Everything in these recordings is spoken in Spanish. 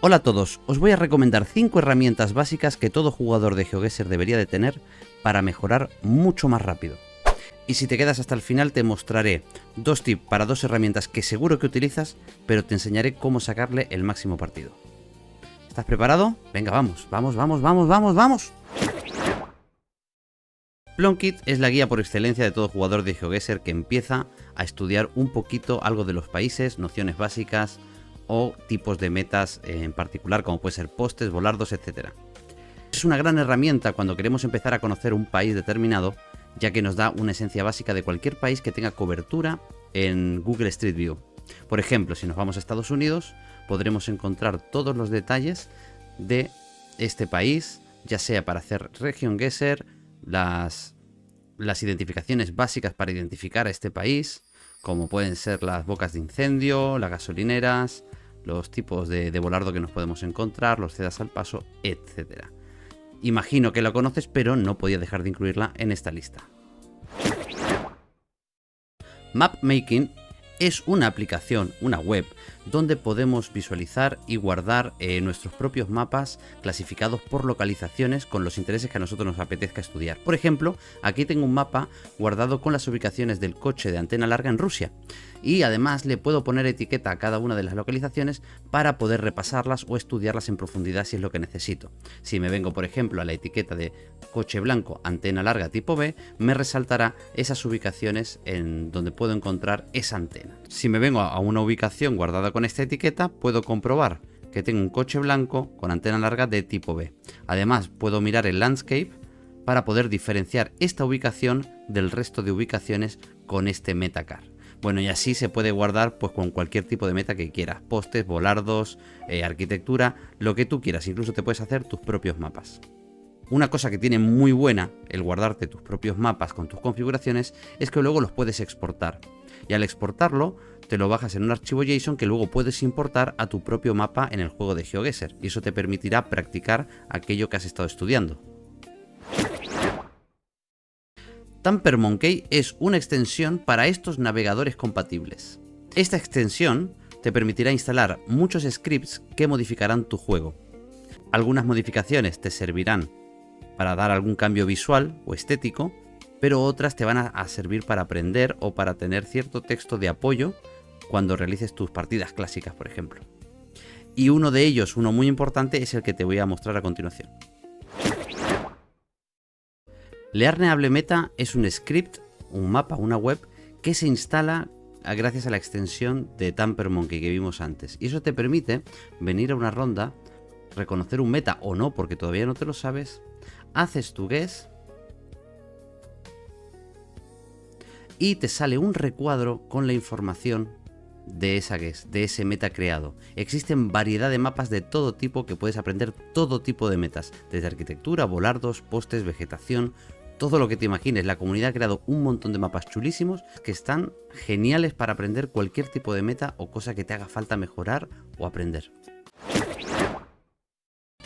Hola a todos, os voy a recomendar 5 herramientas básicas que todo jugador de GeoGuessr debería de tener para mejorar mucho más rápido. Y si te quedas hasta el final te mostraré 2 tips para 2 herramientas que seguro que utilizas, pero te enseñaré cómo sacarle el máximo partido. ¿Estás preparado? Venga, vamos, vamos. Plunkit es la guía por excelencia de todo jugador de GeoGuessr que empieza a estudiar un poquito algo de los países, nociones básicas o tipos de metas en particular, como puede ser postes, volardos, etc. Es una gran herramienta cuando queremos empezar a conocer un país determinado, ya que nos da una esencia básica de cualquier país que tenga cobertura en Google Street View. Por ejemplo, si nos vamos a Estados Unidos, podremos encontrar todos los detalles de este país, ya sea para hacer GeoGuessr, las identificaciones básicas para identificar a este país, como pueden ser las bocas de incendio, las gasolineras, los tipos de volardo que nos podemos encontrar, los cedas al paso, etc. Imagino que la conoces, pero no podía dejar de incluirla en esta lista. Mapmaking es una aplicación, una web, donde podemos visualizar y guardar nuestros propios mapas clasificados por localizaciones con los intereses que a nosotros nos apetezca estudiar. Por ejemplo, aquí tengo un mapa guardado con las ubicaciones del coche de antena larga en Rusia. Y además le puedo poner etiqueta a cada una de las localizaciones para poder repasarlas o estudiarlas en profundidad si es lo que necesito. Si me vengo, por ejemplo, a la etiqueta de coche blanco, antena larga tipo B, me resaltará esas ubicaciones en donde puedo encontrar esa antena. Si me vengo a una ubicación guardada con esta etiqueta, puedo comprobar que tengo un coche blanco con antena larga de tipo B. Además, puedo mirar el landscape para poder diferenciar esta ubicación del resto de ubicaciones con este metacar. Bueno, y así se puede guardar pues con cualquier tipo de meta que quieras, postes, volardos, arquitectura, lo que tú quieras, incluso te puedes hacer tus propios mapas. Una cosa que tiene muy buena el guardarte tus propios mapas con tus configuraciones es que luego los puedes exportar. Y al exportarlo, te lo bajas en un archivo JSON que luego puedes importar a tu propio mapa en el juego de GeoGuessr. Y eso te permitirá practicar aquello que has estado estudiando. TamperMonkey es una extensión para estos navegadores compatibles. Esta extensión te permitirá instalar muchos scripts que modificarán tu juego. Algunas modificaciones te servirán para dar algún cambio visual o estético, pero otras te van a servir para aprender o para tener cierto texto de apoyo cuando realices tus partidas clásicas, por ejemplo. Y uno de ellos, uno muy importante, es el que te voy a mostrar a continuación. Learneable Meta es un script, un mapa, una web que se instala gracias a la extensión de TamperMonkey que vimos antes. Y eso te permite venir a una ronda, reconocer un meta o no, porque todavía no te lo sabes, haces tu guess y te sale un recuadro con la información de esa guess, de ese meta creado. Existen variedad de mapas de todo tipo que puedes aprender todo tipo de metas, desde arquitectura, volardos, postes, vegetación, todo lo que te imagines. La comunidad ha creado un montón de mapas chulísimos que están geniales para aprender cualquier tipo de meta o cosa que te haga falta mejorar o aprender.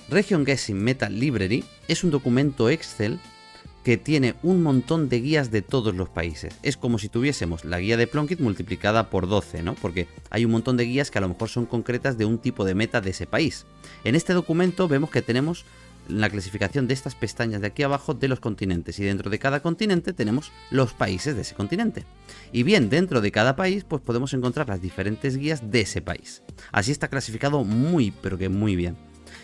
Region Guessing Meta Library es un documento Excel que tiene un montón de guías de todos los países. Es como si tuviésemos la guía de Plunkit multiplicada por 12, ¿no? Porque hay un montón de guías que a lo mejor son concretas de un tipo de meta de ese país. En este documento vemos que tenemos la clasificación de estas pestañas de aquí abajo de los continentes, y dentro de cada continente tenemos los países de ese continente. Y bien, dentro de cada país pues podemos encontrar las diferentes guías de ese país. Así está clasificado muy, pero que muy bien.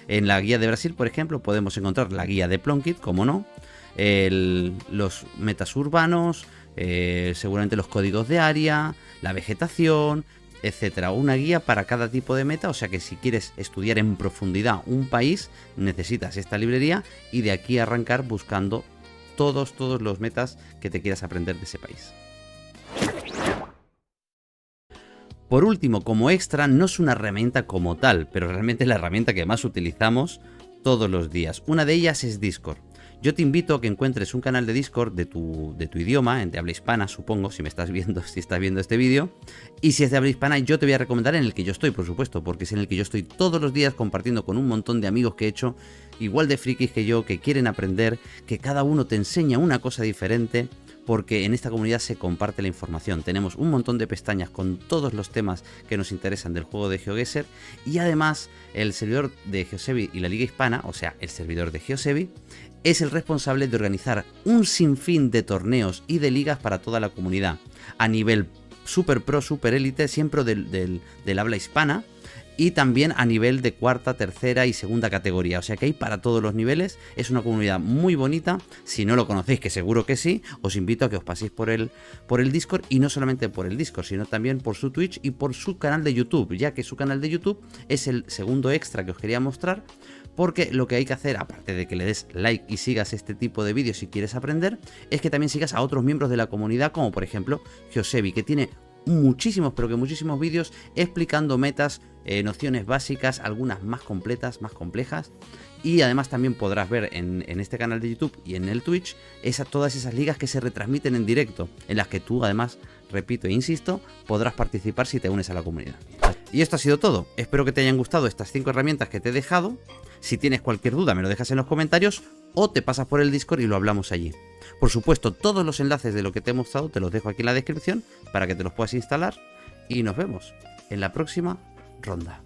En la guía de Brasil, por ejemplo, podemos encontrar la guía de Plunkit, como no, los metas urbanos, seguramente los códigos de área, la vegetación, etcétera. Una guía para cada tipo de meta, o sea que si quieres estudiar en profundidad un país, necesitas esta librería y de aquí arrancar buscando todos los metas que te quieras aprender de ese país. Por último, como extra, no es una herramienta como tal, pero realmente es la herramienta que más utilizamos todos los días. Una de ellas es Discord. Yo te invito a que encuentres un canal de Discord de tu idioma, de habla hispana, supongo, si estás viendo este vídeo. Y si es de habla hispana, yo te voy a recomendar en el que yo estoy, por supuesto, porque es en el que yo estoy todos los días compartiendo con un montón de amigos que he hecho, igual de frikis que yo, que quieren aprender, que cada uno te enseña una cosa diferente. porque en esta comunidad se comparte la información. Tenemos un montón de pestañas con todos los temas que nos interesan del juego de GeoGuessr, y además el servidor de GeoSevi y la Liga Hispana, o sea, el servidor de GeoSevi, es el responsable de organizar un sinfín de torneos y de ligas para toda la comunidad, a nivel super pro, super élite, siempre del habla hispana, y también a nivel de cuarta, tercera y segunda categoría. O sea que hay para todos los niveles. Es una comunidad muy bonita. Si no lo conocéis, que seguro que sí, os invito a que os paséis por el Discord, y no solamente por el Discord, sino también por su Twitch y por su canal de YouTube, ya que su canal de YouTube es el segundo extra que os quería mostrar, porque lo que hay que hacer, aparte de que le des like y sigas este tipo de vídeos si quieres aprender, es que también sigas a otros miembros de la comunidad, como por ejemplo GeoSevi, que tiene muchísimos, pero que muchísimos vídeos explicando metas, nociones básicas, algunas más completas, más complejas. Y además también podrás ver en este canal de YouTube y en el Twitch todas esas ligas que se retransmiten en directo, en las que tú además, repito e insisto, podrás participar si te unes a la comunidad. Y esto ha sido todo. Espero que te hayan gustado estas 5 herramientas que te he dejado. Si tienes cualquier duda me lo dejas en los comentarios, o te pasas por el Discord y lo hablamos allí. Por supuesto, todos los enlaces de lo que te he mostrado te los dejo aquí en la descripción para que te los puedas instalar, y nos vemos en la próxima ronda.